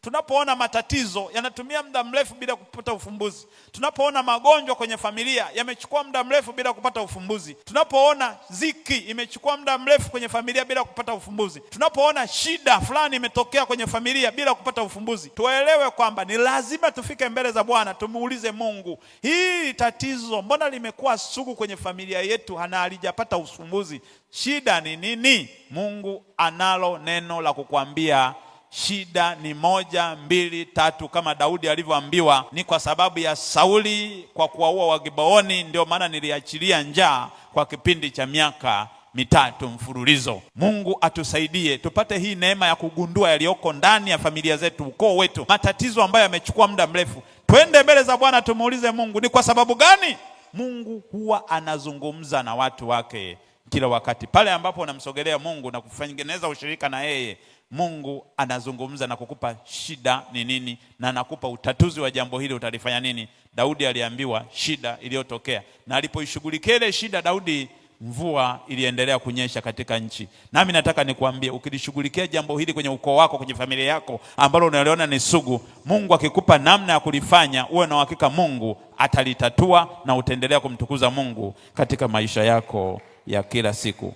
Tunapoona matatizo yanatumia muda mrefu bila kupata ufumbuzi, tunapoona magonjwa kwenye familia yamechukua muda mrefu bila kupata ufumbuzi, tunapoona ziki imechukua muda mrefu kwenye familia bila kupata ufumbuzi, tunapoona shida fulani imetokea kwenye familia bila kupata ufumbuzi, tuelewe kwamba ni lazima tufike mbele za Bwana, tumuulize Mungu, hii tatizo mbona limekuwa sugu kwenye familia yetu na halijapata ufumbuzi? Shida ni nini? Mungu analo neno la kukuambia. Shida ni 1, 2, 3 kama Daudi alivyoambiwa, ni kwa sababu ya Sauli kwa kuwaua Wagibeoni, ndio maana niliachilia njaa kwa kipindi cha miaka 3 mfululizo. Mungu atusaidie tupate hii neema ya kugundua yaliyoko ndani ya familia zetu, ukoo wetu, matatizo ambayo yamechukua muda mrefu. Twende mbele za Bwana tumuulize Mungu, ni kwa sababu gani? Mungu huwa anazungumza na watu wake kila wakati. Pale ambapo unamsogelea Mungu na kutengeneza ushirika na yeye, Mungu anazungumza na kukupa shida ni nini, na anakupa utatuzi wa jambo hili, utalifanya nini. Daudi aliambiwa shida iliyotokea, na alipoishughulikia ile shida Daudi, mvua iliendelea kunyesha katika nchi. Nami nataka nikuambie, ukilishughulikia jambo hili kwenye ukoo wako, kwenye familia yako ambalo unaliona ni sugu, Mungu akikupa namna ya kulifanya, uwe na uhakika Mungu atalitatua na utaendelea kumtukuza Mungu katika maisha yako ya kila siku.